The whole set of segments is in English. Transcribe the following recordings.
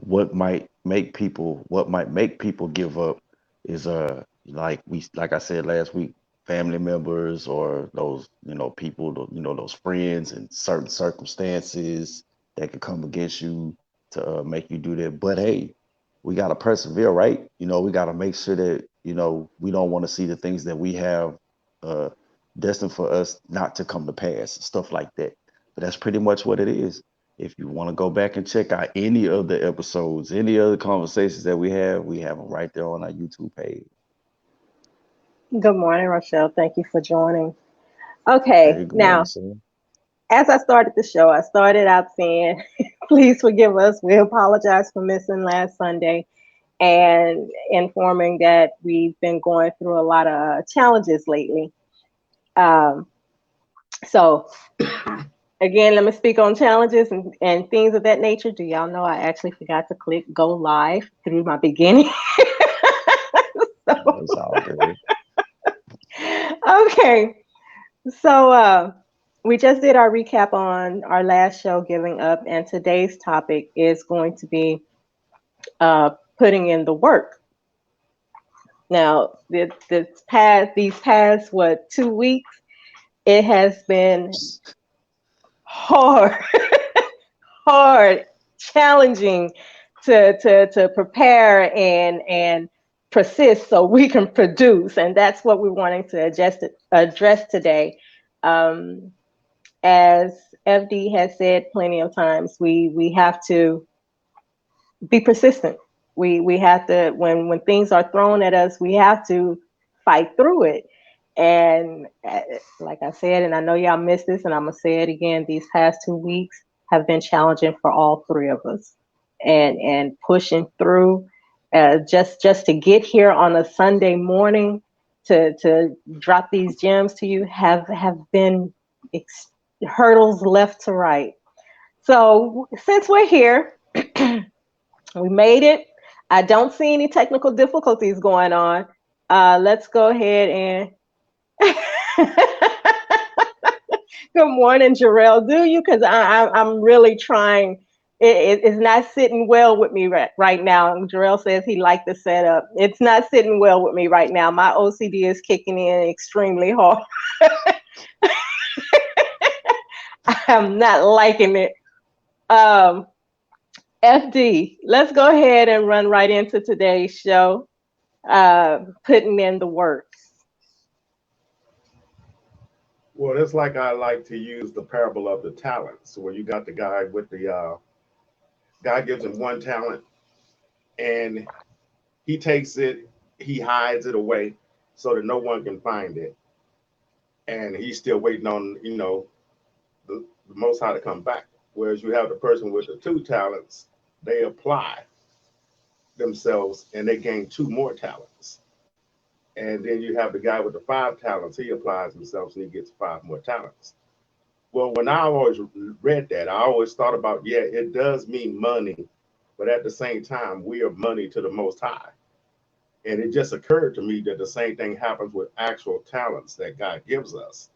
what might make people give up is like I said last week, family members or those people, those friends in certain circumstances that could come against you to make you do that. But hey, we got to persevere, right? We got to make sure that we don't want to see the things that we have uh destined for us not to come to pass, stuff like that. But that's pretty much what it is. If you want to go back and check out any of the episodes, any other conversations that we have them right there on our YouTube page. Good morning, Rochelle. Thank you for joining. Okay, Hey, good morning, now, sir. as I started the show, I started out saying, please forgive us. We apologize for missing last Sunday and informing that we've been going through a lot of challenges lately. Um, so, again, let me speak on challenges and things of that nature. Do y'all know I actually forgot to click go live through my beginning? So, It's all good. okay. So we just did our recap on our last show, Giving Up, and today's topic is going to be uh, putting in the work. Now, these past what 2 weeks, it has been hard, hard, challenging to prepare and persist so we can produce, and that's what we're wanting to address today. Um, as FD has said plenty of times, we have to be persistent. We have to when things are thrown at us, we have to fight through it. And like I said, and I know y'all missed this, and I'm gonna say it again. These past 2 weeks have been challenging for all three of us, and pushing through. Just to get here on a Sunday morning to drop these gems to you have been hurdles left to right. So since we're here, we made it. I don't see any technical difficulties going on. Let's go ahead and good morning, Jarrell. Do you? Because I'm really trying. It's not sitting well with me right now. Jarrell says he liked the setup. It's not sitting well with me right now. My OCD is kicking in extremely hard. I'm not liking it. Um, FD, let's go ahead and run right into today's show, putting in the work. Well, it's like I like to use the parable of the talents, where you got the guy with the guy gives him one talent, and he takes it, he hides it away so that no one can find it, and he's still waiting on the Most High to come back. Whereas you have the person with the two talents, they apply themselves and they gain two more talents. And then you have the guy with the five talents, he applies himself and he gets five more talents. Well, when I always read that, I always thought about, yeah, it does mean money, but at the same time, we are money to the Most High. And it just occurred to me that the same thing happens with actual talents that God gives us.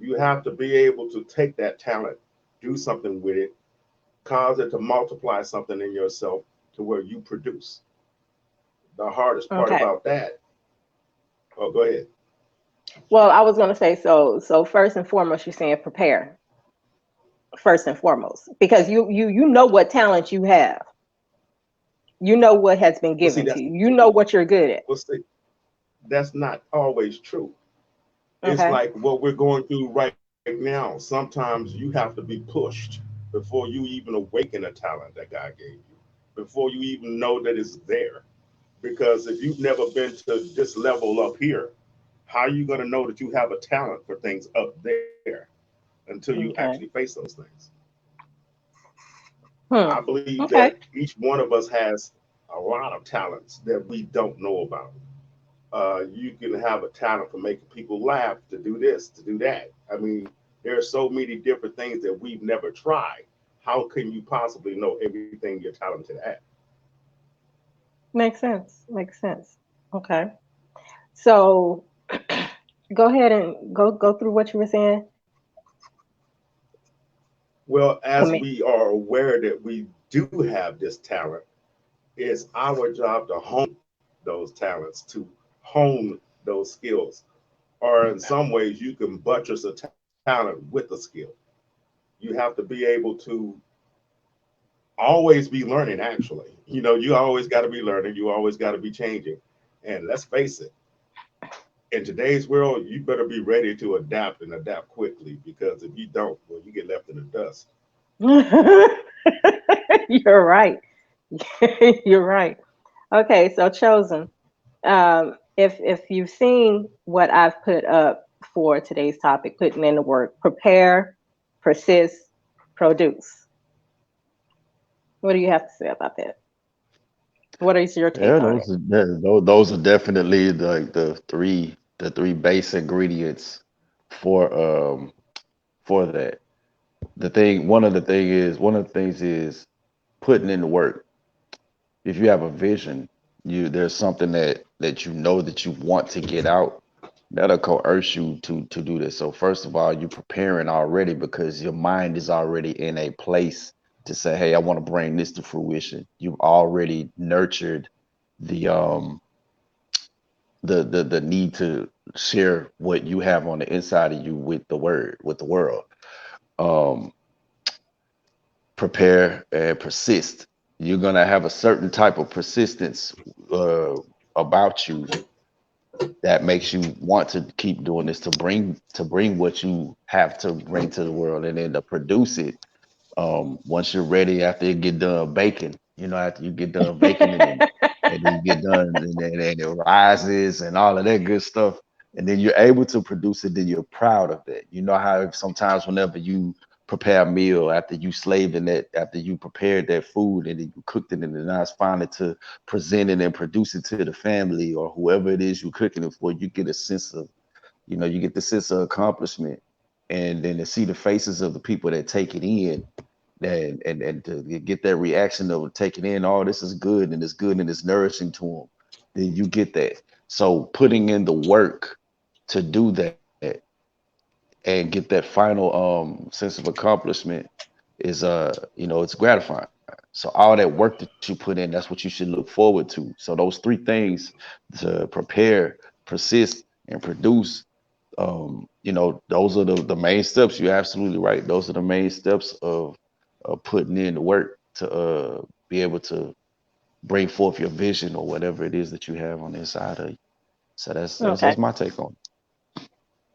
You have to be able to take that talent, do something with it, cause it to multiply something in yourself to where you produce. The hardest part Okay. about that, oh, go ahead. Well, I was going to say so. First and foremost, you're saying prepare. First and foremost, because you know what talent you have. You know what has been Well, see, given to you. You know what you're good at. well, see, that's not always true. It's Okay. like what we're going through right now. Sometimes you have to be pushed before you even awaken a talent that God gave you, before you even know that it's there. Because if you've never been to this level up here, how are you going to know that you have a talent for things up there until you actually Okay. face those things? I Hmm. believe that Okay. each one of us has a lot of talents that we don't know about. You can have a talent for making people laugh, to do this, to do that. I mean, there are so many different things that we've never tried. How can you possibly know everything you're talented at? Makes sense. Makes sense. Okay. So go ahead and go through what you were saying Well, for as me. we are aware that we do have this talent, it's our job to hone those talents, to hone those skills. Or in some ways, you can buttress a talent with a skill. You have to be able to always be learning, actually. You always got to be learning, you always got to be changing. And let's face it, in today's world, you better be ready to adapt and adapt quickly, because if you don't, well, you get left in the dust. You're right. You're right. Okay, so Chosen. If you've seen what I've put up for today's topic, putting in the work, prepare, persist, produce. What do you have to say about that? What is your take Yeah, on it? those are definitely the three base ingredients for for that. One of the things is putting in the work. If you have a vision, there's something that you know that you want to get out, that'll coerce you to do this. So first of all, you're preparing already because your mind is already in a place to say, hey, I want to bring this to fruition. You've already nurtured the the need to share what you have on the inside of you with the world. Um, Prepare and persist. You're gonna have a certain type of persistence uh, about you that makes you want to keep doing this, to bring what you have to bring to the world, and then to produce it. Once you're ready, after you get done baking, after you get done baking it, and then you get done, and it rises and all of that good stuff, and then you're able to produce it, then you're proud of that. You know how sometimes whenever you prepare a meal, after you slaved in that, after you prepared that food and then you cooked it, and then now it's finally to present it and produce it to the family or whoever it is you're cooking it for, you get a sense of, you get the sense of accomplishment, and then to see the faces of the people that take it in, and to get that reaction of taking in, oh, this is good and it's good and it's nourishing to them, then you get that. So putting in the work to do that and get that final sense of accomplishment is it's gratifying. So all that work that you put in, that's what you should look forward to. So those three things, to prepare, persist, and produce, those are the main steps. You're absolutely right. Those are the main steps of putting in the work to be able to bring forth your vision or whatever it is that you have on the inside of you. So that's Okay. my take on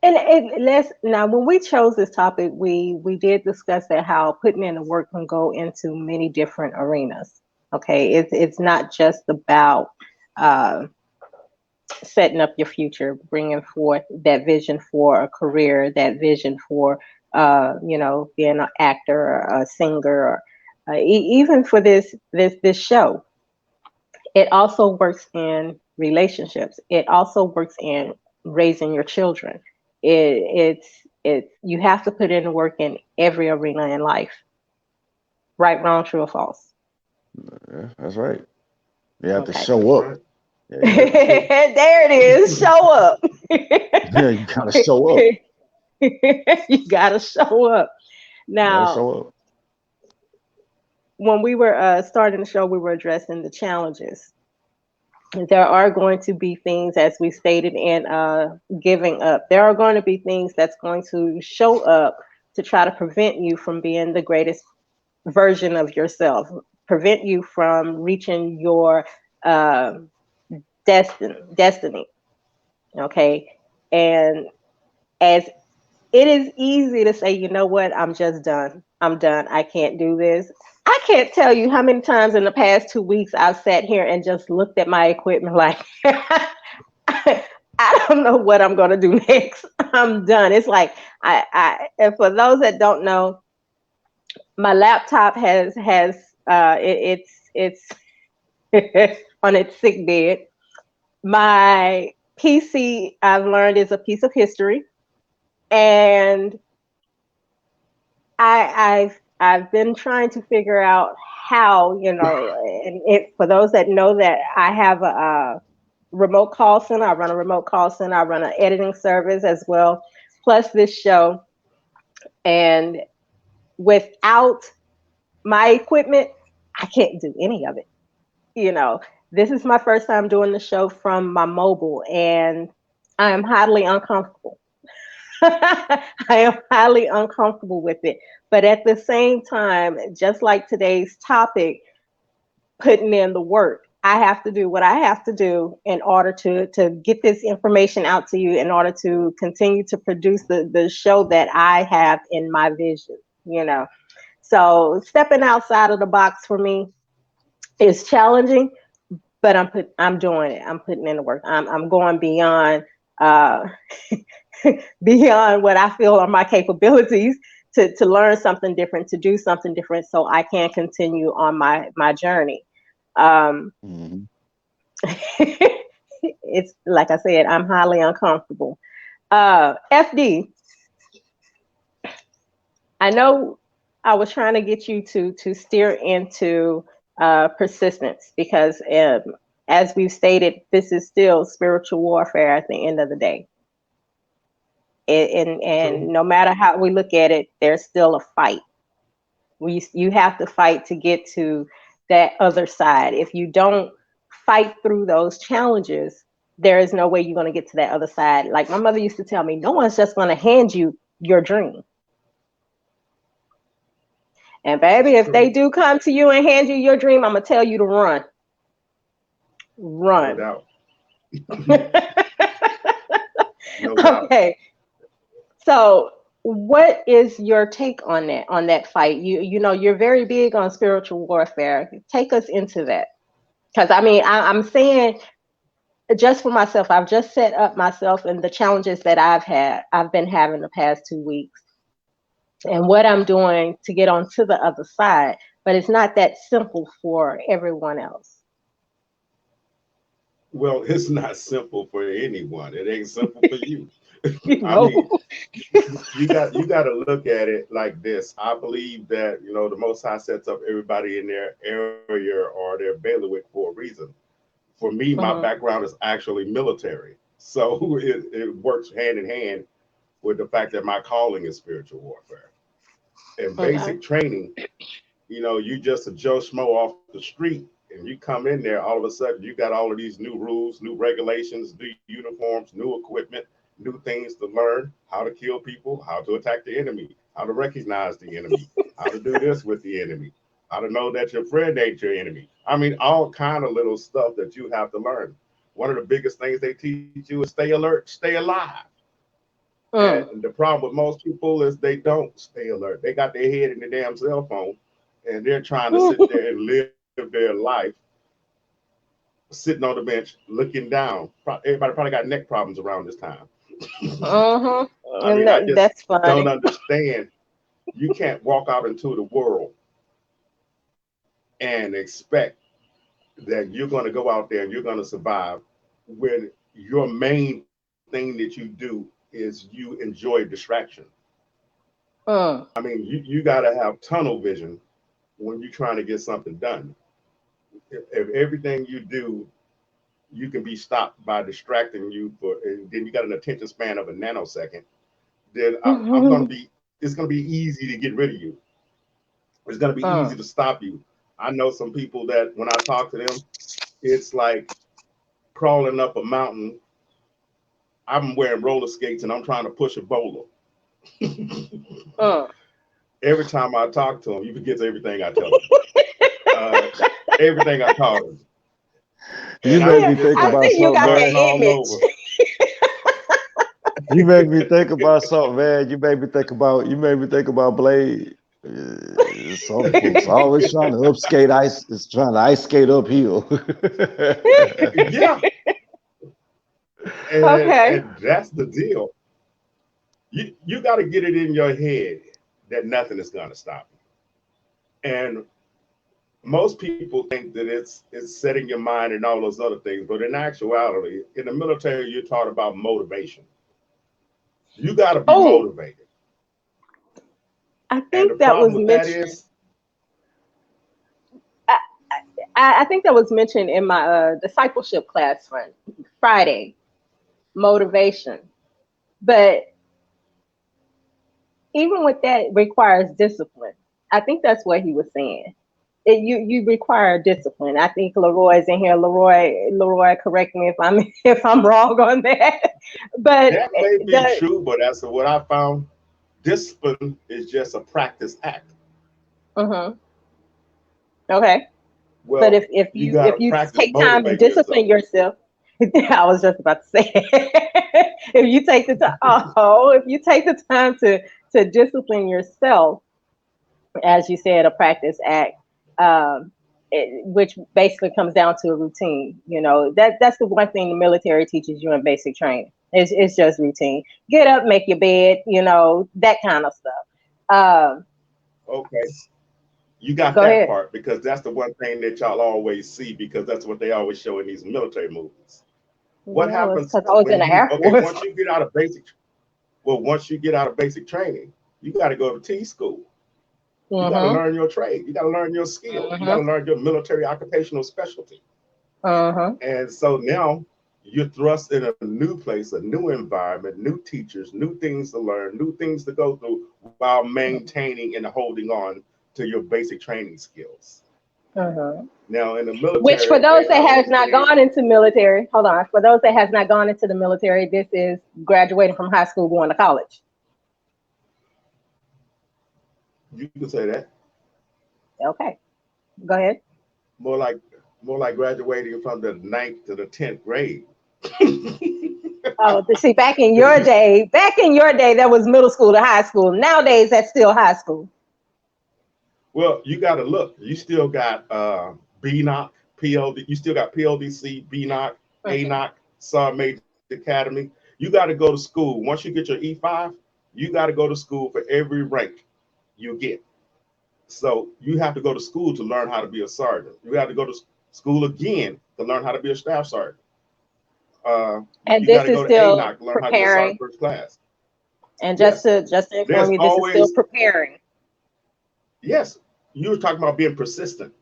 And let's now, when we chose this topic, we did discuss that how putting in the work can go into many different arenas. Okay, it's not just about uh, setting up your future, bringing forth that vision for a career, that vision for being an actor, or a singer, or even for this show. It also works in relationships. It also works in raising your children. It's you have to put in the work in every arena in life. Right, wrong, true, or false. it. Yeah, that's right. You have to Okay. That's show up. right. Yeah, you have to show up. There it is. Show up. Yeah, you gotta show up. You gotta show up. You gotta Now, show up. when we were starting the show, we were addressing the challenges. There are going to be things, as we stated in giving up, there are going to be things that's going to show up to try to prevent you from being the greatest version of yourself, prevent you from reaching your uh, destiny. Okay. And as it is easy to say, you know what, I'm just done. I'm done. I can't do this. I can't tell you how many times in the past 2 weeks I've sat here and just looked at my equipment like, I don't know what I'm going to do next. I'm done. It's like, and for those that don't know, my laptop it's on its sick bed. My PC, I've learned, is a piece of history, and I've been trying to figure out how, and for those that know that I have a remote call center. I run a remote call center. I run an editing service as well, plus this show. And without my equipment, I can't do any of it. You know, this is my first time doing the show from my mobile, and I am highly uncomfortable. I am highly uncomfortable with it. But at the same time, just like today's topic, putting in the work. I have to do what I have to do in order to get this information out to you, in order to continue to produce the show that I have in my vision, you know. So stepping outside of the box for me is challenging, but I'm doing it. I'm putting in the work. I'm going beyond uh beyond what I feel are my capabilities to learn something different, to do something different so I can continue on my journey. Um, Hmm. it's like I said, I'm highly uncomfortable. FD, I know I was trying to get you to steer into persistence because, as we've stated, this is still spiritual warfare at the end of the day. And True. no matter how we look at it, there's still a fight. You have to fight to get to that other side. If you don't fight through those challenges, there is no way you're going to get to that other side. Like my mother used to tell me, no one's just going to hand you your dream. And This baby, is if they true. do come to you and hand you your dream, I'm gonna tell you to run. No Run. doubt. No doubt. Okay. So what is your take on that fight? You know, you're very big on spiritual warfare. Take us into that. Because I mean, I'm saying just for myself, I've just set up myself and the challenges that I've been having the past 2 weeks and what I'm doing to get on to the other side. But it's not that simple for everyone else. Well, it's not simple for anyone. It ain't simple for you. You I know? mean, you got to look at it like this. I believe that the Most High sets up everybody in their area or their bailiwick for a reason. For me, my Mhm. background is actually military, so it works hand in hand with the fact that my calling is spiritual warfare and Okay. basic training. You just a Joe Schmo off the street, and you come in there, all of a sudden you got all of these new rules, new regulations, new uniforms, new equipment, new things to learn: how to kill people, how to attack the enemy, how to recognize the enemy, how to do this with the enemy, how to know that your friend ain't your enemy. I mean, all kind of little stuff that you have to learn. One of the biggest things they teach you is stay alert, stay alive. Mm. And the problem with most people is they don't stay alert. They got their head in the damn cell phone, and they're trying to sit there and live their life sitting on the bench looking down. Everybody probably got neck problems around this time. Mhm. I And mean, I just that's don't funny. understand. You can't walk out into the world and expect that you're going to go out there and you're going to survive when your main thing that you do is you enjoy distraction. Mm. I mean, you got to have tunnel vision when you're trying to get something done. If everything you do, you can be stopped by distracting you and then you got an attention span of a nanosecond, then I'm going to be, it's going to be easy to get rid of you. It's going to be easy Mm. to stop you. I know some people that when I talk to them, it's like crawling up a mountain. I'm wearing roller skates and I'm trying to push a boulder. Mm. Every time I talk to them, you forget everything I tell them. Uh, Everything I taught them. You And I made Yeah, mean, me it's think I like about see you something, got starting that man. all image. over. You made me think about something, man. You made me think about Blade. Some folks always trying to upskate ice, is trying to ice skate uphill. Yeah, Okay. and that's the deal. You got to get it in your head that nothing is going to stop you. And most people think that it's setting your mind and all those other things, but in actuality, in the military, you're taught about motivation. You got to be Oh, motivated. I And the think that problem was with that mentioned. is, I, I think that was mentioned in my discipleship class on Friday. Motivation, but even with that, it requires discipline. I think that's what he was saying. you require discipline. I think Leroy's in here. Leroy, correct me if I'm if I'm wrong on that. But That may be true, but that's what I found. Discipline is just a practice act. mm-hmm. Okay. But Well, you got if to you practice take time to motivating discipline yourself. yourself, I was just about to say, if you take the time, if you take the time to discipline yourself, as you said, a practice act, which basically comes down to a routine. You know, that's the one thing the military teaches you in basic training. It's just routine. Get up, make your bed, you know, that kind of stuff. Okay. You got Go that ahead. part because that's the one thing that y'all always see because that's what they always show in these military movies. What No, it's happens because I was in when the Air Force. once you get out of basic training, you got to go to T school. You got to Mm-hmm. learn your trade. You got to learn your skill. You got to Mm-hmm. learn your military occupational specialty. Mm-hmm. And so now you're thrust in a new place, a new environment, new teachers, new things to learn, new things to go through while maintaining and holding on to your basic training skills. Mm-hmm. Now in the Which for military, they those that has not understand gone into military, hold on. For those that has not gone into the military, this is graduating from high school going to college. you can say that Okay, go ahead. more like more like graduating from the ninth to the 10th grade. Oh, see, Because you back in your day, that was middle school to high school. Nowadays, that's still high school. well, you got to look. You still got BNOC, PLD. You still got PLDC, BNOC, Mm-hmm. ANOC, Sergeant Major Academy. You got to go to school. Once you get your E5, you got to go to school for every rank you get. So you have to go to school to learn how to be a sergeant. You have to go to school again to learn how to be a staff sergeant. And You got this to is go to still ANOC to learn how to be a sergeant preparing. first class. And Yes, just to there's inform you, this is still always, preparing. yes, you were talking about being persistent.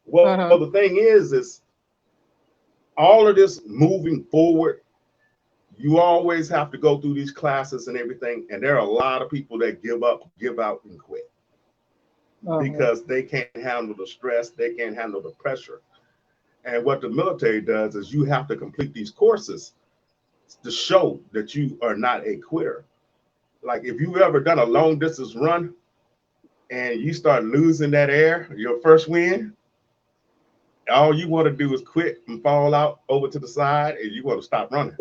Well, the Mm-hmm. thing is all of this moving forward, you always have to go through these classes and everything. And there are a lot of people that give up, give out, and quit Mm-hmm. because they can't handle the stress, they can't handle the pressure. And what the military does is you have to complete these courses to show that you are not a quitter. Like if you've ever done a long distance run and you start losing that air, your first wind, all you want to do is quit and fall out over to the side and you want to stop running.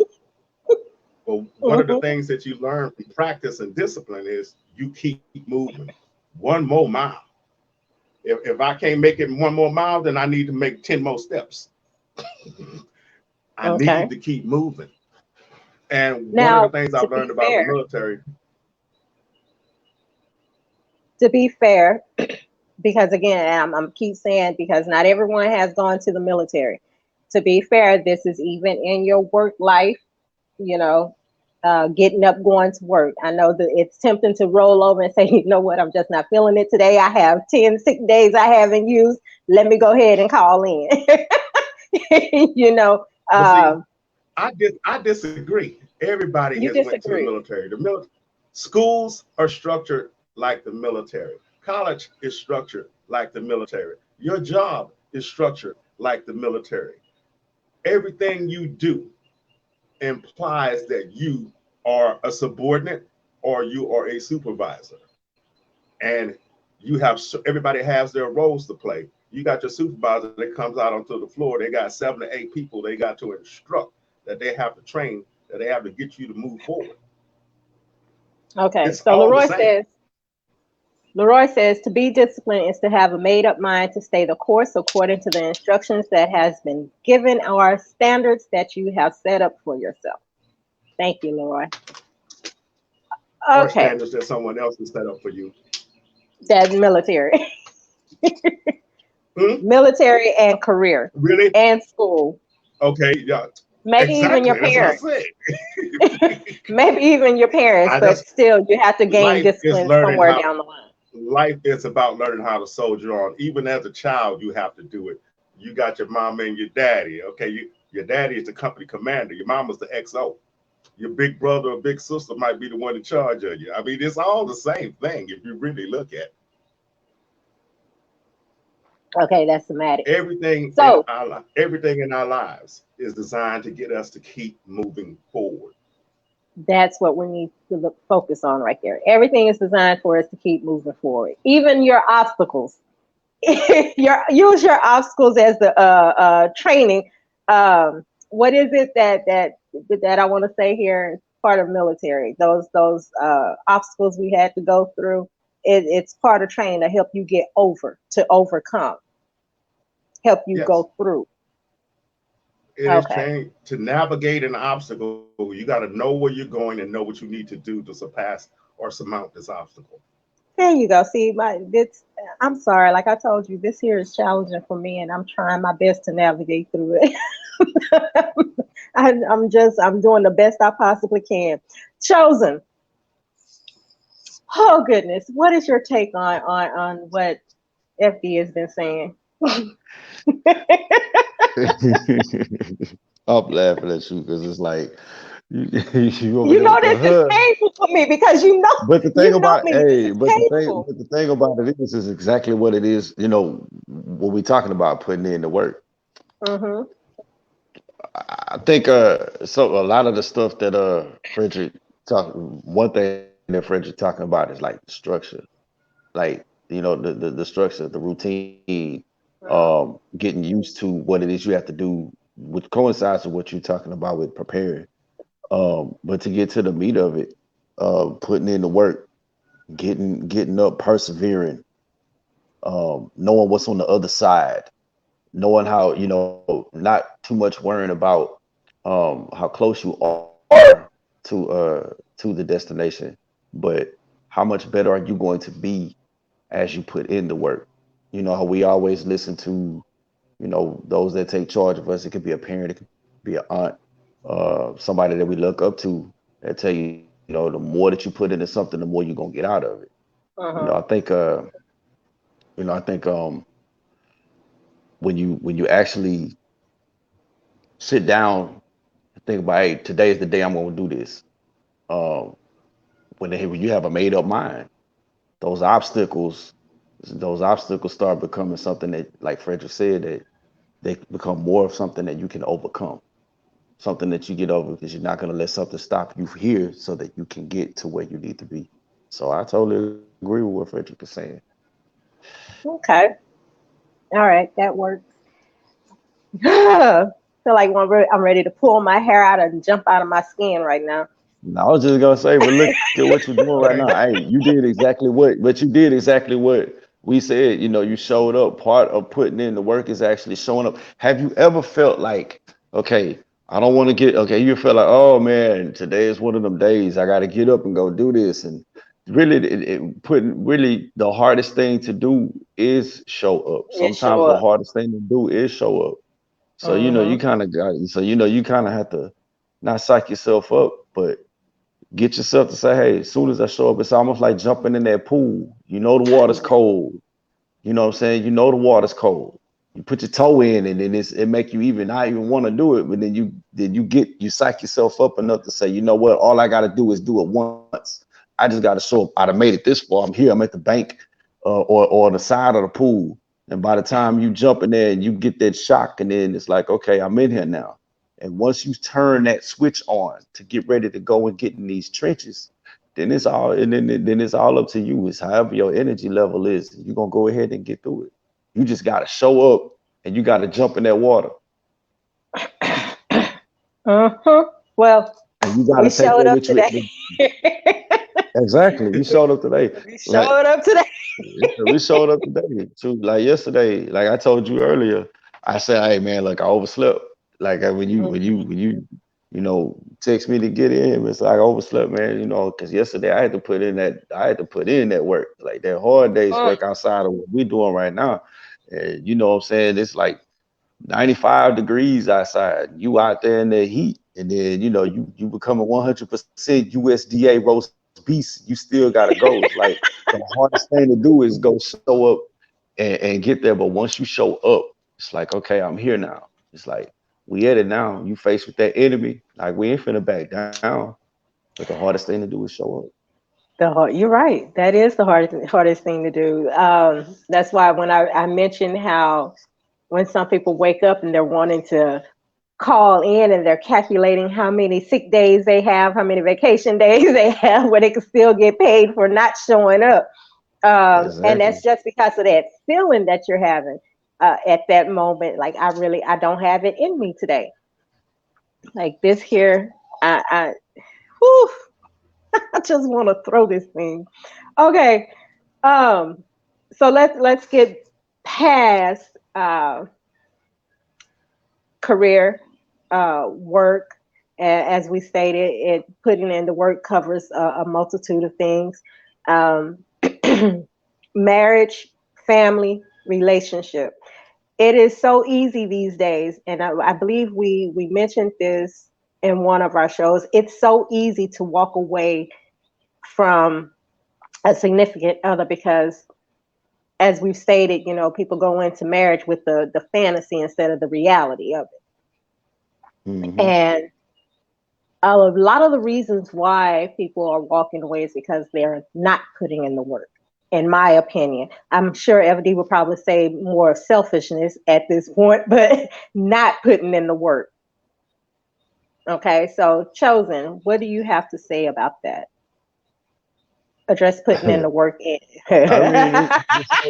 But one of the Mm-hmm. things that you learn from practice and discipline is you keep moving one more mile. If I can't make it one more mile, then I need to make 10 more steps. I need Okay. to keep moving. And one of the Now, things to I've be learned about the fair, military, to be fair, because again, I'm keep saying because not everyone has gone to the military. To be fair, this is even in your work life, you know, getting up, going to work. I know that it's tempting to roll over and say, you know what, I'm just not feeling it today. I have 10 sick days I haven't used. Let me go ahead and call in. you know, but see, um, I disagree. Everybody you has went to the disagree. military. Schools are structured like the military. College is structured like the military. Your job is structured like the military. Everything you do implies that you are a subordinate or you are a supervisor. And you have everybody has their roles to play. You got your supervisor that comes out onto the floor. They got 7 to 8 people they got to instruct, that they have to train, that they have to get you to move forward. Okay, It's so all the same. Leroy says to be disciplined is to have a made up mind to stay the course according to the instructions that has been given or standards that you have set up for yourself. Thank you, Leroy. Or Okay, standards that someone else has set up for you. that's military, Hmm? military and career Really? and school. Okay, yeah, Maybe even your exactly. That's what I parents. said. Maybe even your parents, I but just still, you have to gain life is discipline learning somewhere how down the line. life is about learning how to soldier on. Even as a child, you have to do it. You got your mama and your daddy. Okay, your daddy is the company commander. Your mama's the XO. Your big brother or big sister might be the one in charge of you. I mean, it's all the same thing if you really look at it. Okay, that's somatic. Everything So in everything in our lives is designed to get us to keep moving forward. that's what we need to focus on right there. Everything is designed for us to keep moving forward. Even your obstacles. Use your obstacles as the training. What is it that I want to say here? Part of military. Those obstacles we had to go through. It's part of training to help you get over, to overcome, help you Yes, go through. it is Okay. trained to navigate an obstacle. You got to know where you're going and know what you need to do to surpass or surmount this obstacle. There you go. See, I'm sorry. Like I told you, this here is challenging for me, and I'm trying my best to navigate through it. I'm doing the best I possibly can. Chosen. Oh goodness, what is your take on what FD has been saying? I'm laughing at you because it's like you over You there know with the this is huh. painful for me because But the thing you know about me. This hey, is painful. but the thing about it is exactly what it is. You know what we talking about putting in the work. Mm-hmm. I think so a lot of the stuff that Frederick talk one thing that Frederick talking about is like structure. Like, you know, the structure, the routine, getting used to what it is you have to do, which coincides with what you're talking about with preparing. But to get to the meat of it, putting in the work, getting up, persevering, knowing what's on the other side, knowing how, you know, not too much worrying about how close you are to the destination, but how much better are you going to be as you put in the work. You know how we always listen to, you know, those that take charge of us. It could be a parent, it could be an aunt, somebody that we look up to that tell you, you know, the more that you put into something, the more you're gonna get out of it. You know, Uh-huh. I think when you actually sit down and think about, hey, today is the day I'm gonna do this. Um, when you have a made up mind, those obstacles, those obstacles start becoming something that, like Frederick said, that they become more of something that you can overcome, something that you get over because you're not going to let something stop you here so that you can get to where you need to be. So I totally agree with what Frederick is saying. Okay. All right, that works. Feel like I'm ready to pull my hair out and jump out of my skin right now. And I was just gonna say, but look at what you're doing right now. Okay. Hey, you did exactly but you did exactly what we said. You know, you showed up. Part of putting in the work is actually showing up. Have you ever felt like, okay, I don't want to get okay, you feel like, oh man, today is one of them days. I gotta get up and go do this. And really putting really the hardest thing to do is show up. It Sometimes show the up. hardest thing to do is show up. So you know, you Mm-hmm. kind of got so you know, you kind of have to not psych yourself up, but get yourself to say, hey, as soon as I show up, it's almost like jumping in that pool. You know the water's cold. You know what I'm saying? You know the water's cold. You put your toe in and then it make you even not even want to do it, but then you psych yourself up enough to say, you know what, all I gotta do is do it once. I just gotta show up. I'd have made it this far. I'm here, I'm at the bank or the side of the pool. And by the time you jump in there and you get that shock, and then it's like, okay, I'm in here now. And once you turn that switch on to get ready to go and get in these trenches, then it's all up to you. It's however your energy level is. You're gonna go ahead and get through it. You just gotta show up and you gotta jump in that water. Uh-huh. Well, And you gotta we take showed that up with you. today. Exactly. We showed up today. We Like showed up today. yeah, we showed up today. So like yesterday, like I told you earlier, I said, hey man, look, I overslept. Like you know, text me to get in, it's like I overslept, man, you know, because yesterday I had to put in that work, like that hard days Mm, work outside of what we're doing right now. And you know what I'm saying? It's like 95 degrees outside. You out there in the heat, and then you know you become a 100% USDA roast beast. You still gotta go. It's like the hardest thing to do is go show up and get there. But once you show up, it's like okay, I'm here now. It's like we at it now. You faced with that enemy. Like we ain't finna back down. But the hardest thing to do is show up. You're right. That is the hardest thing to do. That's why when I mentioned how when some people wake up and they're wanting to call in and they're calculating how many sick days they have, how many vacation days they have, where they can still get paid for not showing up. And Exactly. that's just because of that feeling that you're having at that moment. Like I don't have it in me today. Like this here, I whew, I just want to throw this thing. Okay, um, so let's get past career work. As we stated, it putting in the work covers a multitude of things. Um, Marriage, family, relationship. It is so easy these days, and I believe we mentioned this in one of our shows. It's so easy to walk away from a significant other because, as we've stated, people go into marriage with the fantasy instead of the reality of it. Hmm. And a lot of the reasons why people are walking away is because they're not putting in the work. In my opinion, I'm sure FD would probably say more selfishness at this point, but not putting in the work. Okay, so Chosen, what do you have to say about that? Address putting in the work in. I mean,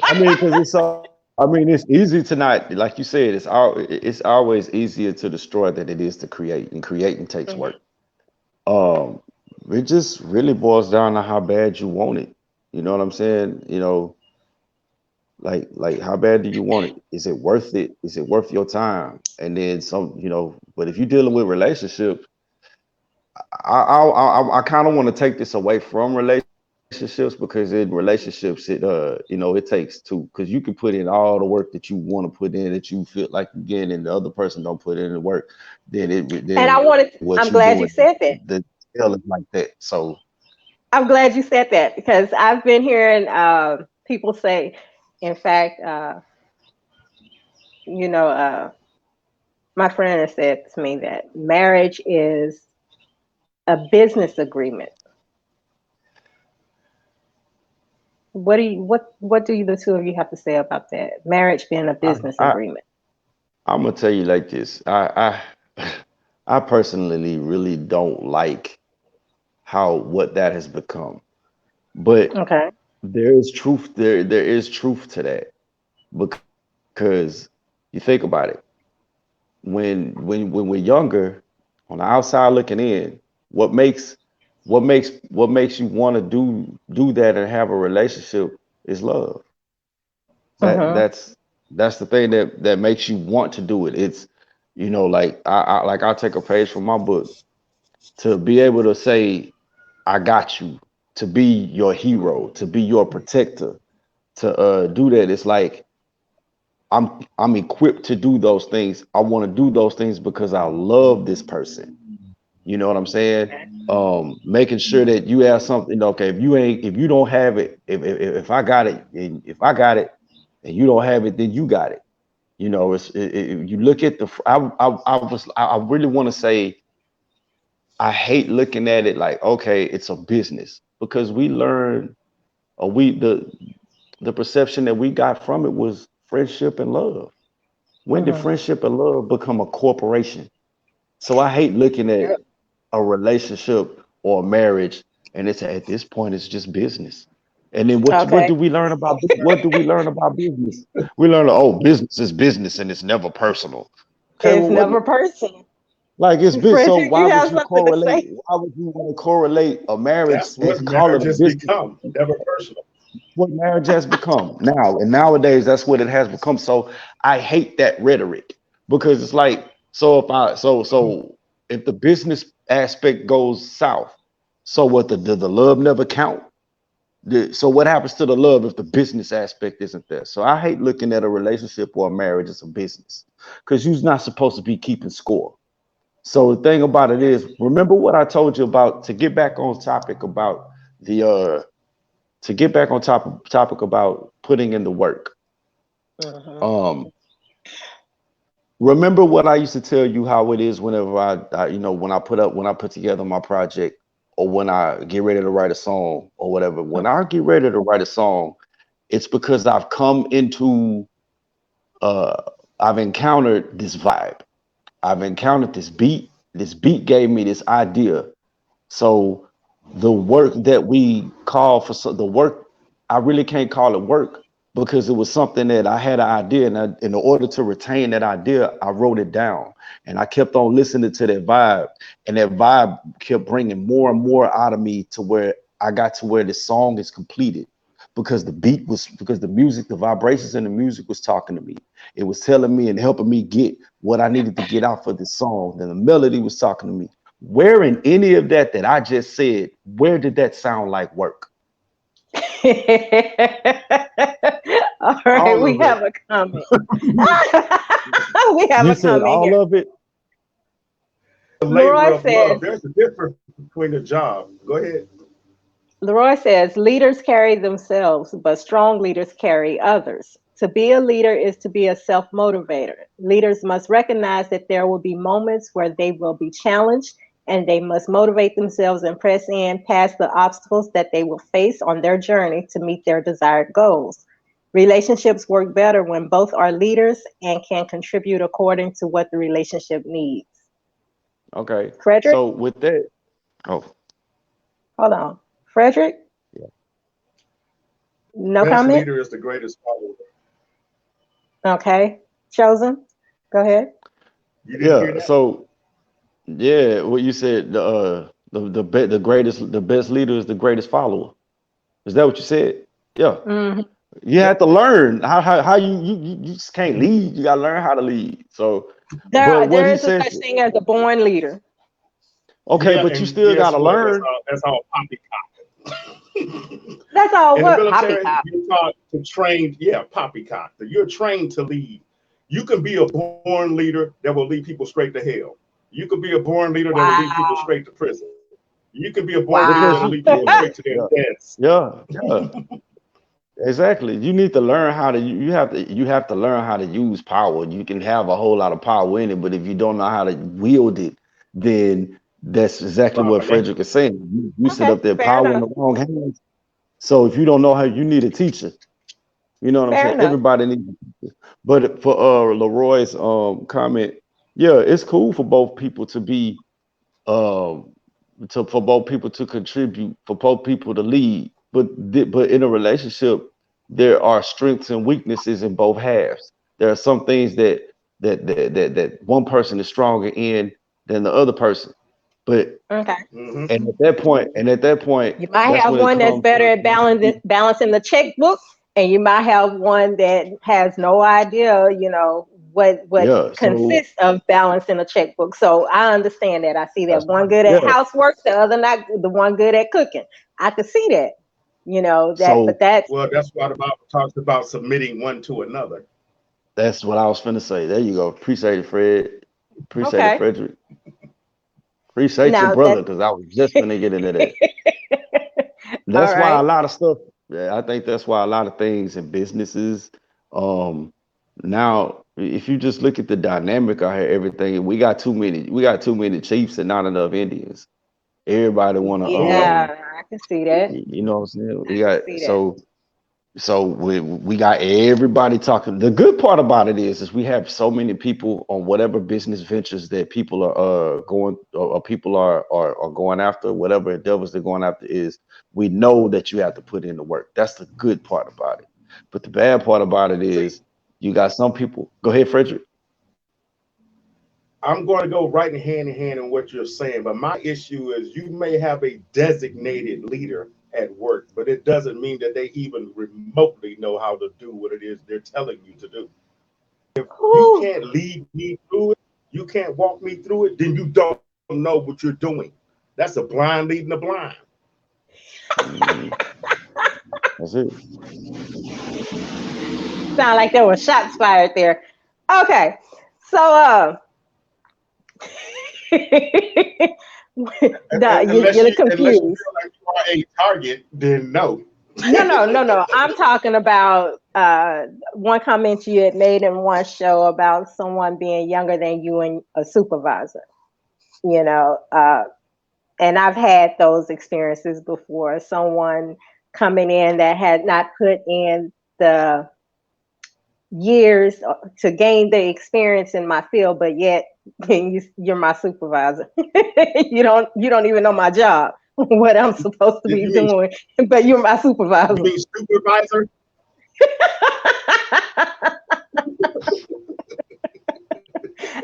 I mean, because it's so. I mean, it's easy to not, like you said, it's always easier to destroy than it is to create, and creating takes Mhm. work. Um, it just really boils down to how bad you want it. You know what I'm saying? Like how bad do you want it? Is it worth it? Is it worth your time? And then some, but if you're dealing with relationships, I kind of want to take this away from relationships because in relationships it takes two, because you can put in all the work that you want to put in, that you feel like you get, and the other person don't put in the work, And then what I'm you glad you doing, said that. the hell is like that. So I'm glad you said that because I've been hearing people say, in fact, you know, my friend has said to me that marriage is a business agreement. What do you, the two of you have to say about that? Marriage being a I, business I agreement. I'm gonna tell you like this. I personally really don't like how what that has become. But Okay. there is truth there is truth to that, because you think about it. When we're younger, on the outside looking in, what makes what makes you want to do that and have a relationship is love. Mm-hmm. That's the thing that makes you want to do it. It's like I'll take a page from my book, to be able to say I got you, to be your hero, to be your protector, to do that. It's like I'm equipped to do those things. I want to do those things because I love this person. You know what I'm saying? Making sure that you have something. Okay, if you don't have it, if I got it, and if I got it, and you don't have it, then you got it. You look at the. I really want to say, I hate looking at it like, okay, it's a business, because we learn, or the perception that we got from it was friendship and love. When did Mm-hmm. friendship and love become a corporation? So I hate looking at Yep. a relationship or a marriage, and it's at this point it's just business. And then what Okay. do we learn about what do we learn about business? We learn, oh, business is business and it's never personal. Okay, It's well, what, never personal. like, it's business. So Frederick, why you would have you something to correlate? say? Why would you want to correlate a marriage That's and what call it marriage a has business? become, never personal. What marriage has become now, and nowadays that's what it has become. So I hate that rhetoric, because it's like, if the business aspect goes south, so what, the love never count? So what happens to the love if the business aspect isn't there? So I hate looking at a relationship or a marriage as a business, because you're not supposed to be keeping score. So the thing about it is, remember what I told you about, to get back on topic about the topic about putting in the work. Mm-hmm. Um, Remember what I used to tell you, how it is whenever when I put together my project. or when I get ready to write a song or whatever. When I get ready to write a song, it's because I've come into uh I've encountered this vibe. I've encountered this beat. This beat gave me this idea. So the work that we call for the work, I really can't call it work because it was something that I had an idea, and in order to retain that idea, I wrote it down, and I kept on listening to that vibe, and that vibe kept bringing more and more out of me to where I got to where the song is completed because the music, the vibrations in the music was talking to me. It was telling me and helping me get what I needed to get out for this song. Then the melody was talking to me. Where in any of that I just said, where did that sound like work? All right, All we of it. have a comment. We have You a said comment all here. of it? The labor Leroy of says, love. There's a difference between a job. Go ahead. Leroy says, leaders carry themselves, but strong leaders carry others. To be a leader is to be a self-motivator. Leaders must recognize that there will be moments where they will be challenged, and they must motivate themselves and press in past the obstacles that they will face on their journey to meet their desired goals. Relationships work better when both are leaders and can contribute according to what the relationship needs. Okay. Frederick, So with that, oh, hold on. Frederick, yeah. no Best comment? leader is the greatest follower. Okay. Chosen, go ahead. You didn't hear Yeah. that? So yeah, what you said, the best leader is the greatest follower. Is that what you said? Yeah. Mhm. You Yep. have to learn how you just can't lead. You gotta learn how to lead. So, but what There he is a says, such thing as a born leader. okay, Yeah, but you and still guess gotta what? learn. That's all poppycock. That's all In the what military, poppycock. you're taught to train, yeah, poppycock. You're trained to lead. You can be a born leader that will lead people straight to hell. You could be a born leader that will lead people Wow. straight to prison. You can be a born leader Because that'll Wow. lead people yeah, straight to their yeah, deaths. yeah. Exactly. You need to learn how to you have to learn how to use power. You can have a whole lot of power in it, but if you don't know how to wield it, then that's exactly what Right. Frederick is saying. You sit Okay, up there, fair power in enough. the wrong hands. So if you don't know how, you need a teacher. You know what I'm Fair saying? enough. Everybody needs a teacher. But for Leroy's comment, yeah, it's cool for both people to be um for both people to contribute, for both people to lead. But in a relationship, there are strengths and weaknesses in both halves. There are some things that one person is stronger in than the other person. But Okay. Hmm. at that point, You might that's have when it one that's comes better to at balancing the checkbook, and you might have one that has no idea, what yeah. So consists of balancing a checkbook. So I understand that. I see that that's one right. good at Yeah. housework, the other not, the one good at cooking. I could see that, So but that's Well, that's why the Bible talks about submitting one to another. that's what I was finna say. There you go. Appreciate it, Fred. Appreciate it, okay. Frederick. Appreciate your Now brother, that because I was just gonna get into that. all That's why a right. lot of stuff, yeah, I think that's why a lot of things in businesses, um, now if you just look at the dynamic out here, everything, we got too many chiefs and not enough Indians. Everybody wanna Mm-hmm. Yeah, I can see that. you know what I'm saying? I We can got see that. we got everybody talking. The good part about it is we have so many people on whatever business ventures that people are going or people are going after, whatever endeavors they're going after is we know that you have to put in the work. That's the good part about it. But the bad part about it See, is you got some people. Go ahead, Frederick. I'm going to go right in hand in what you're saying, but my issue is you may have a designated leader at work, but it doesn't mean that they even remotely know how to do what it is they're telling you to do. You Whew. can't lead me through it, you can't walk me through it, then you don't know what you're doing. That's a blind leading the blind. Mhm. That's it. Sound like there were shots fired there. Okay. So no, Unless you're unless you confused. feel like you are a target, then no. No, no, no, no. I'm talking about one comment you had made in one show about someone being younger than you and a supervisor. You know, uh, and I've had those experiences before. Someone coming in that had not put in the years to gain the experience in my field, but yet you're my supervisor. you don't even know my job, what I'm supposed to be doing, but you're my supervisor. You mean supervisor?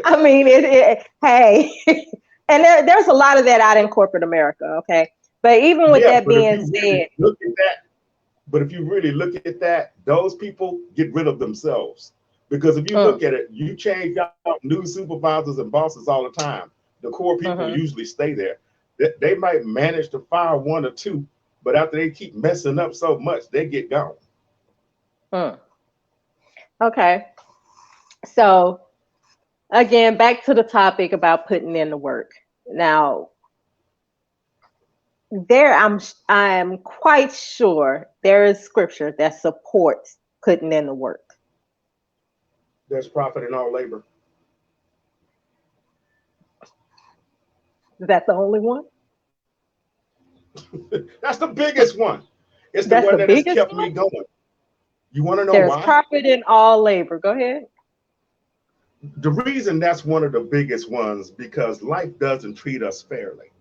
I mean, hey, and there's a lot of that out in corporate America, okay? But even with that being said, look at that. But if you really look at that, those people get rid of themselves. Because if you look at it, you change out new supervisors and bosses all the time. The core people usually stay there. They might manage to fire one or two, but after they keep messing up so much, they get gone. Okay. So again, back to the topic about putting in the work. Now, I'm quite sure there is scripture that supports putting in the work. There's profit in all labor. Is that the only one? That's the biggest one. It's the one that has kept me going. You want to know why? There's profit in all labor. Go ahead. The reason that's one of the biggest ones, because life doesn't treat us fairly.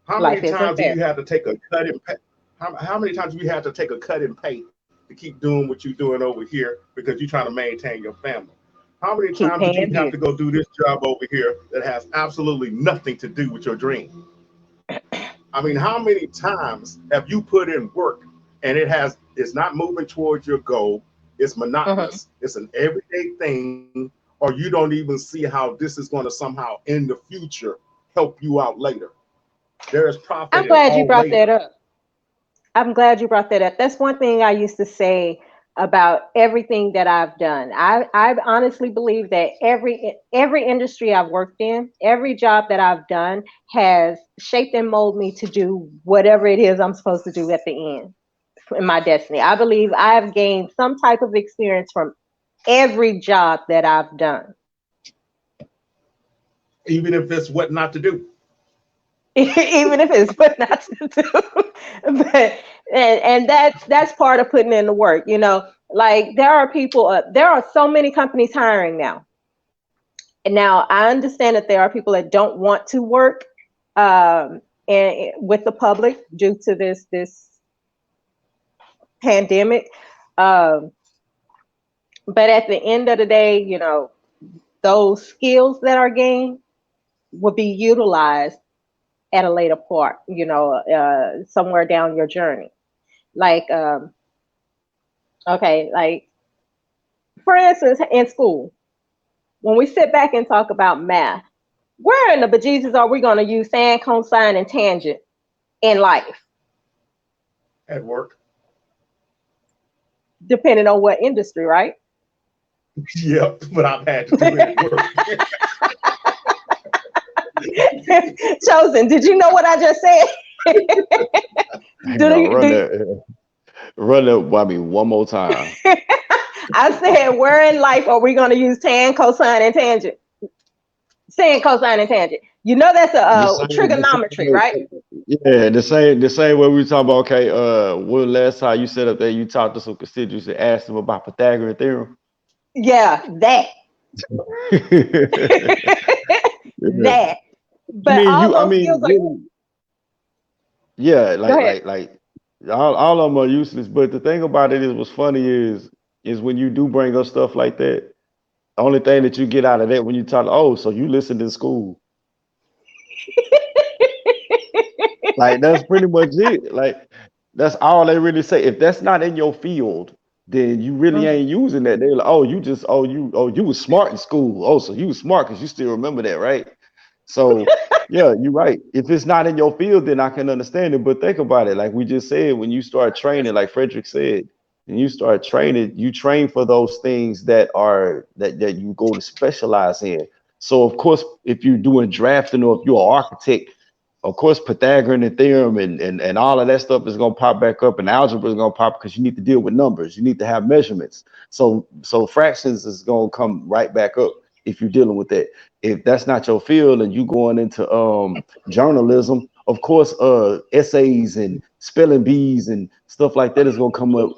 How many times do you have to take a cut in pay? How many times do you have to take a cut in pay to keep doing what you're doing over here because you're trying to maintain your family? How many times do you have to go do this job over here that has absolutely nothing to do with your dream? I mean, how many times have you put in work and it's not moving towards your goal? It's monotonous. It's an everyday thing, or you don't even see how this is going to somehow in the future help you out later. There is profit. I'm glad you brought that up. I'm glad you brought that up. That's one thing I used to say about everything that I've done. I honestly believe that every industry I've worked in, every job that I've done has shaped and molded me to do whatever it is I'm supposed to do at the end in my destiny. I believe I've gained some type of experience from every job that I've done. Even if it's what not to do. Even if it's what not to do. But and that's part of putting in the work, you know. Like there are so many companies hiring now. And now I understand that there are people that don't want to work and with the public due to this pandemic. But at the end of the day, you know, those skills that are gained will be utilized at a later part, you know, somewhere down your journey. Like, okay, like for instance, in school, when we sit back and talk about math, where in the bejesus are we going to use tan, cosine, and tangent in life? At work. Depending on what industry, right? Yep, but I've had to do it at work. Chosen, did you know what I just said? Run that, I mean, one more time. I said, where in life are we going to use tan, cosine, and tangent? Tan, cosine, and tangent. You know that's a trigonometry, right? Yeah, the same way we talk about. Okay, when last time you sat up there, you talked to some constituents and asked them about Pythagorean theorem. Yeah, that. That. But yeah, like all of them are useless. But the thing about it is, what's funny is when you do bring up stuff like that, the only thing that you get out of that when you talk, oh, so you listened in school. Like that's pretty much it. Like that's all they really say. If that's not in your field, then you really ain't using that. They're like, oh, you was smart in school. Oh, so you was smart because you still remember that, right? So yeah, you're right. If it's not in your field, then I can understand it. But think about it. Like we just said, when you start training, like Frederick said, and you start training, you train for those things that you go to specialize in. So of course, if you're doing drafting or if you're an architect, of course, Pythagorean theorem and all of that stuff is gonna pop back up, and algebra is gonna pop because you need to deal with numbers. You need to have measurements. So fractions is gonna come right back up if you're dealing with that. If that's not your field and you going into journalism of course, essays and spelling bees and stuff like that is going to come up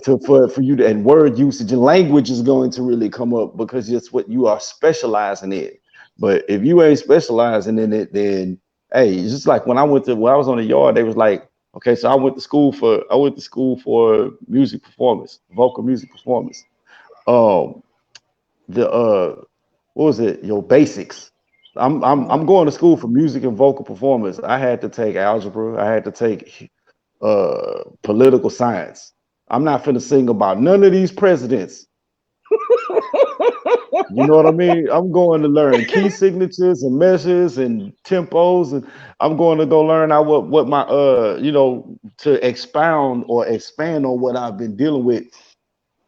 for you to, and word usage and language is going to really come up because it's what you are specializing in. But if you ain't specializing in it, then hey, it's just like when I was on the yard, they was like, okay, so I went to school for music performance, vocal music performance. Um, the what was it? Your basics. I'm going to school for music and vocal performance. I had to take algebra. I had to take political science. I'm not finna sing about none of these presidents. You know what I mean? I'm going to learn key signatures and measures and tempos, and I'm going to go learn out what my to expound or expand on what I've been dealing with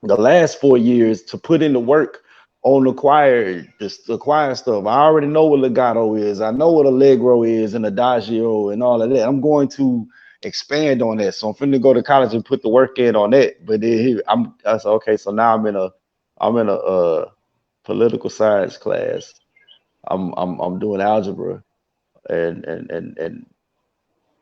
the last 4 years to put in the work on the choir stuff. I already know what legato is. I know what allegro is and adagio and all of that. I'm going to expand on that. So I'm finna go to college and put the work in on that. But then I said, okay, so now I'm in a political science class. I'm doing algebra and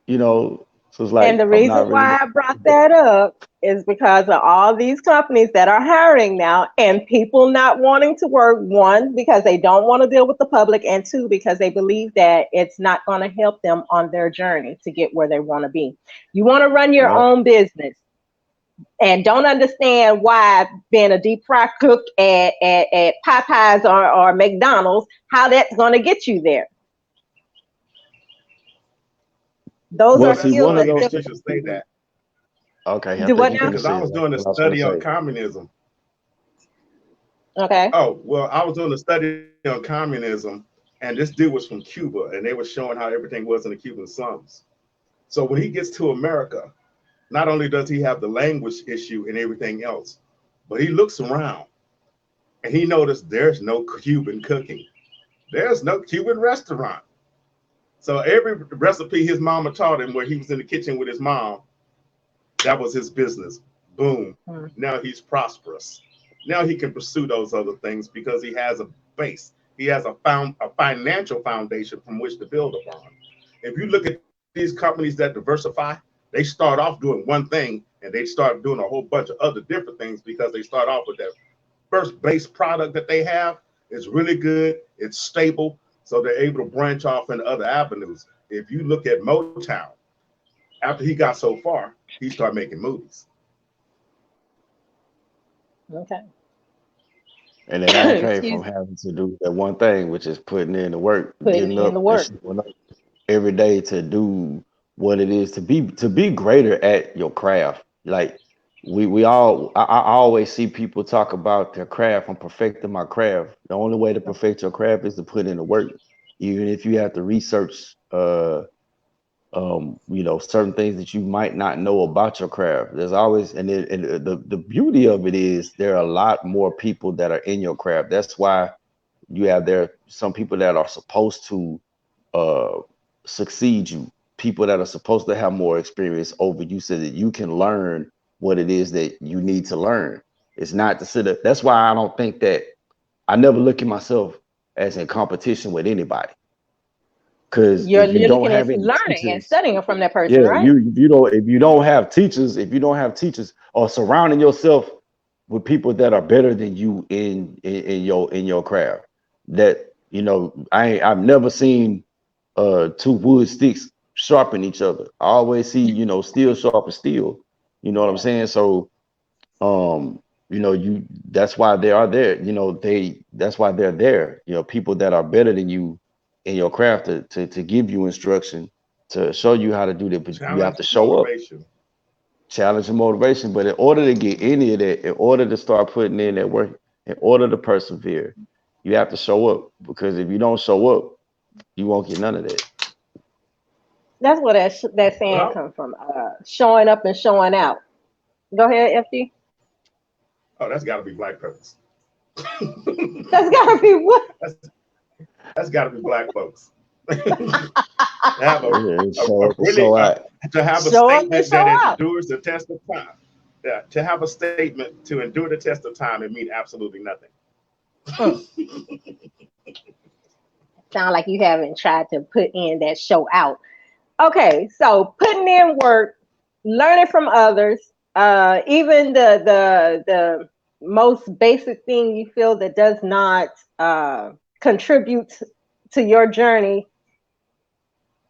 so it's And like the I'm reason not really. why I brought that up is because of all these companies that are hiring now and people not wanting to work, one, because they don't want to deal with the public, and two, because they believe that it's not going to help them on their journey to get where they want to be. You want to run your Right. own business and don't understand why being a deep fry cook at Popeyes or McDonald's, how that's going to get you there. Those Well, are Well, see, that's skills one of that funny those. that you different should say people. that Okay, I Do think what you now? finna because I say was it. doing a What I was gonna study on say. communism. Okay. Oh, well, I was doing a study on communism, and this dude was from Cuba, and they were showing how everything was in the Cuban slums. So when he gets to America, not only does he have the language issue and everything else, but he looks around and he noticed there's no Cuban cooking. There's no Cuban restaurant. So every recipe his mama taught him where he was in the kitchen with his mom, that was his business. Boom. Hmm. Now he's prosperous. Now he can pursue those other things because he has a base. He has a financial foundation from which to build upon. If you look at these companies that diversify, they start off doing one thing and they start doing a whole bunch of other different things because they start off with that first base product that they have. It's really good, it's stable, so they're able to branch off into other avenues. If you look at Motown, after he got so far, he started making movies. Okay. And it all came from Excuse me. having to do that one thing, which is putting in the work, Putting getting in the up and work. showing up every day to do what it is to be greater at your craft. Like I always see people talk about their craft. I'm perfecting my craft. The only way to perfect your craft is to put in the work, even if you have to research certain things that you might not know about your craft. There's always, and the beauty of it is there are a lot more people that are in your craft. That's why you have there some people that are supposed to uh succeed you, people that are supposed to have more experience over you so that you can learn what it is that you need to learn. It's not to sit up. That's why I don't think that I never look at myself as in competition with anybody. Because You're if you don't looking at have any learning and teachers, studying from that person, yeah, right? if you don't have teachers or surrounding yourself with people that are better than you in your craft, that I've never seen two wood sticks sharpen each other. I always see, steel sharpen steel. You know what I'm Yeah. saying? So you that's why they are there. That's why they're there. People that are better than you in your craft to give you instruction, to show you how to do that, but you have Challenge to and show up, motivation. challenge and motivation. But in order to get any of that, in order to start putting in that work, in order to persevere, you have to show up. Because if you don't show up, you won't get none of that. That's where that saying Well, comes from. Showing up and showing out. Go ahead, FD. oh, that's got to be black folks. That's gotta be what? that's that's got to be black folks. to have Yeah, a really so to have a Show up and statement show that out. endures the test of time. Yeah, to have a statement to endure the test of time and mean absolutely nothing. Mm. Sound like you haven't tried to put in that show out. Okay, so putting in work, learning from others, even the most basic thing you feel that does not contribute to your journey,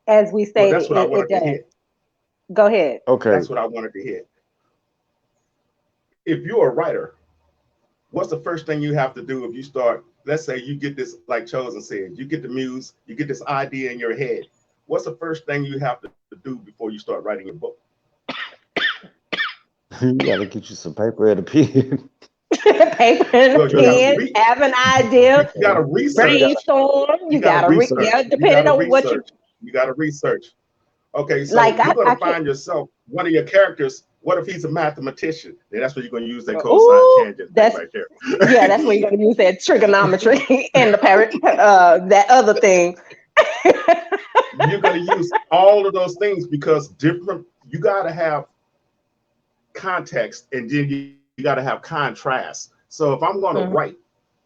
as we Well, stated, that's what I it wanted to does. hit. Go ahead. Okay. That's what I wanted to hit. If you're a writer, what's the first thing you have to do if you start? Let's say you get this, like Chosen said, you get the muse, you get this idea in your head. What's the first thing you have to do before you start writing your book? You gotta get you some paper and a pen. Paper and a Well, you got to pen, have an idea, you got to research. brainstorm. You You got to gotta research. You got depending to on what you research. You got to research. Okay, so like. you're going I to can't. find yourself one of your characters. What if he's a mathematician? Then that's where you're going to use that cosine Ooh, tangent thing that's right there. yeah. That's when you're gonna use that trigonometry and the that other thing. You're going to use all of those things because different. You got to have context, and then you got to have contrast. So if I'm going to write, Mhm.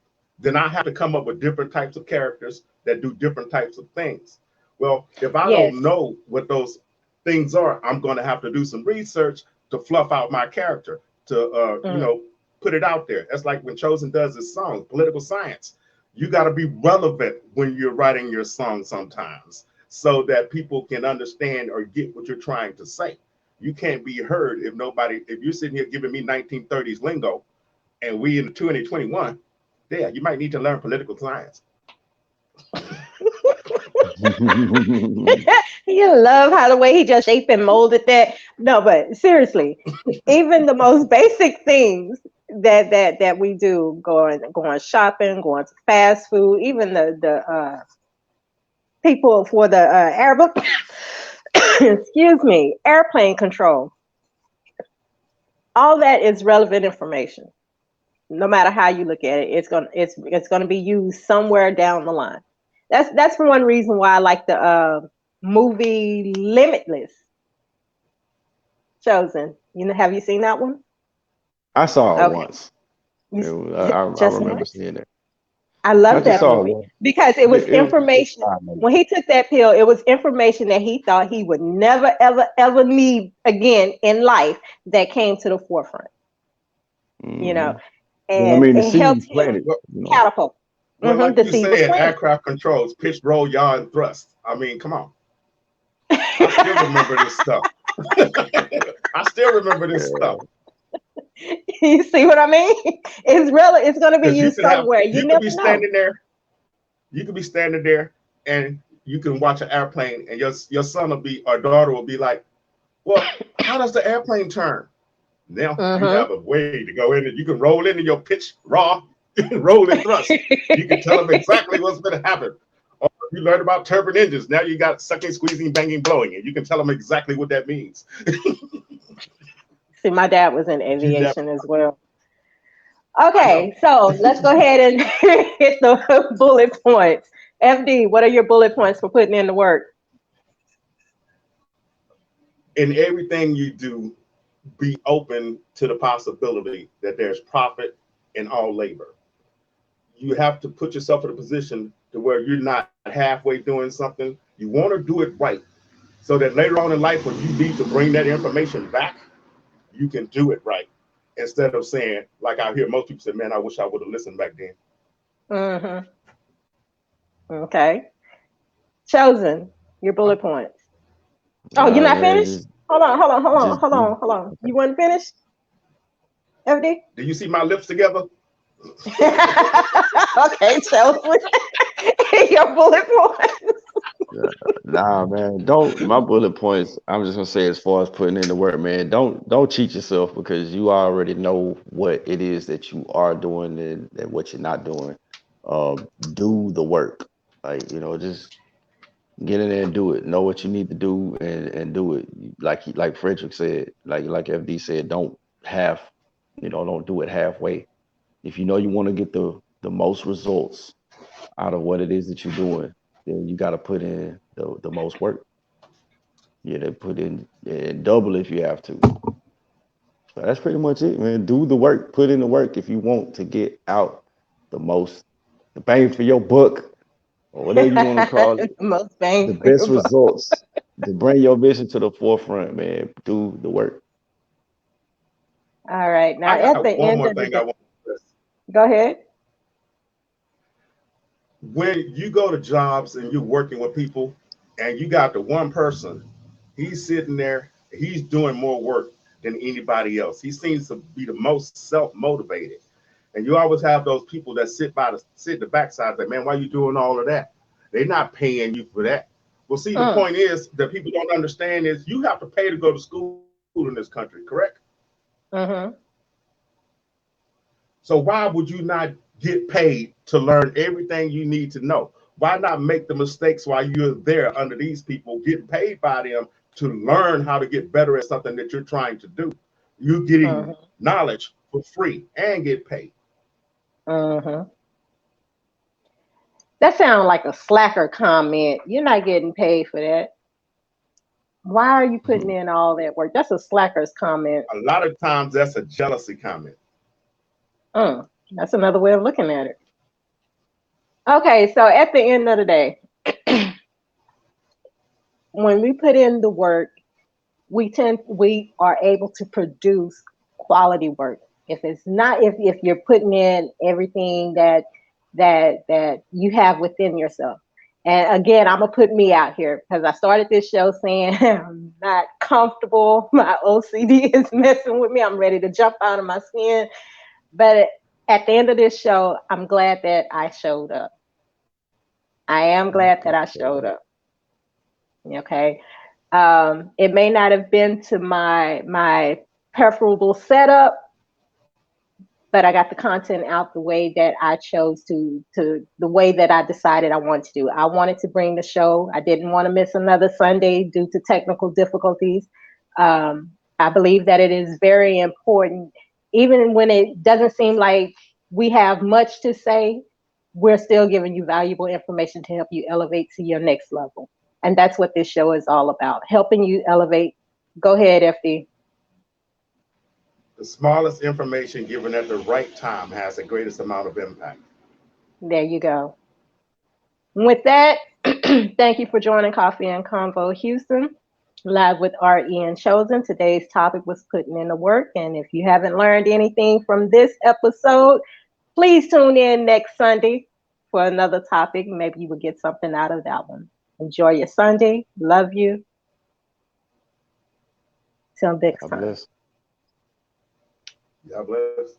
then I have to come up with different types of characters that do different types of things. Well, if I Yes. don't know what those things are, I'm going to have to do some research to fluff out my character, to Mm. put it out there. That's like when Chosen does his songs, political science. You got to be relevant when you're writing your song sometimes, so that people can understand or get what you're trying to say. You can't be heard if you're sitting here giving me 1930s lingo and we in 2021, yeah, you might need to learn political science. You love how the way he just shaped and molded that. No, but seriously, even the most basic things that we do, going shopping, going to fast food, even the people for the excuse me, airplane control, all that is relevant information. No matter how you look at it, it's gonna be used somewhere down the line. That's one reason why I like the movie Limitless. Chosen. Have you seen that one? I saw it Okay, once. I just remember once. seeing it. I I love just that saw it movie once. because it was It was a good information. time, man. When he took that pill, it was information that he thought he would never, ever, ever need again in life that came to the forefront. You know, Hmm. I and mean, the it seed was helped him planted. Well, You know. catapult. well, like The you seed was said, planted. aircraft controls, pitch, roll, yaw, and thrust. I mean, come on. I still remember this stuff. I still remember this stuff Yeah. You see what I mean? It's really it's going to be because used somewhere. You you could never be know. standing there, you could be standing there, and you can watch an airplane, and your son will be or daughter will be like, "Well, how does the airplane turn?" Now you Hmm. have a way to go in and you can roll into your pitch raw, roll and thrust. You can tell them exactly what's going to happen. Or if you learn about turbine engines, now you got sucking, squeezing, banging, blowing, and you can tell them exactly what that means. See, my dad was in You never. aviation as well. I know. Okay, so let's go ahead and hit the bullet points. FD, what are your bullet points for putting in the work? In everything you do, be open to the possibility that there's profit in all labor. You have to put yourself in a position to where you're not halfway doing something. You want to do it right so that later on in life, when you need to bring that information back, you can do it right. Instead of saying, like I hear most people say, man, I wish I would have listened back then. Hmm. Okay. Chosen, your bullet points. Oh, you're not Man, finished? just do. Hold on. Okay. You weren't finished, FD? Do you see my lips together? Okay, Chosen. Your bullet points. Yeah. Nah, man. Don't my bullet points. I'm just gonna say as far as putting in the work, man. Don't cheat yourself because you already know what it is that you are doing and what you're not doing. Do the work. Like just get in there and do it. Know what you need to do and do it. Like Frederick said, like FD said, don't do it halfway. If you know you want to get the most results out of what it is that you're doing, then you got to put in the most work. Yeah, they put in and double if you have to. So that's pretty much it, man. Do the work, put in the work if you want to get out the most, the bang for your buck, or whatever you want to call it, Most the bang for your best buck. results. to bring your vision to the forefront, man. Do the work. All right. Now, I at the got one end more of the thing I day, want to stress. go ahead. When you go to jobs and you're working with people and you got the one person, he's sitting there, he's doing more work than anybody else. He seems to be the most self-motivated. And you always have those people that sit in the backside, like, man, why are you doing all of that? They're not paying you for that. Well, see, the point is that people don't understand is you have to pay to go to school in this country, correct? Mm-hmm. So why would you not get paid to learn everything you need to know? Why not make the mistakes while you're there under these people, getting paid by them to learn how to get better at something that you're trying to do? You're getting knowledge for free and get paid. Mm-hmm. That sounds like a slacker comment. You're not getting paid for that. Why are you putting in all that work? That's a slacker's comment. A lot of times that's a jealousy comment. That's another way of looking at it. Okay, so at the end of the day, when we put in the work, we are able to produce quality work. If it's not, if you're putting in everything that you have within yourself. And again, I'm gonna put me out here because I started this show saying I'm not comfortable. My OCD is messing with me. I'm ready to jump out of my skin. But at the end of this show, I'm glad that I showed up. I am glad that I showed up. Okay. It may not have been to my preferable setup, but I got the content out the way that I chose to the way that I decided I wanted to do. I wanted to bring the show. I didn't want to miss another Sunday due to technical difficulties. I believe that it is very important, even when it doesn't seem like we have much to say, we're still giving you valuable information to help you elevate to your next level. And that's what this show is all about, helping you elevate. Go ahead, FD. The smallest information given at the right time has the greatest amount of impact. There you go. With that, thank you for joining Coffee and Convo Houston, live with RE and Chosen. Today's topic was putting in the work. And if you haven't learned anything from this episode, please tune in next Sunday for another topic. Maybe you will get something out of that one. Enjoy your Sunday. Love you. Till next time. God bless.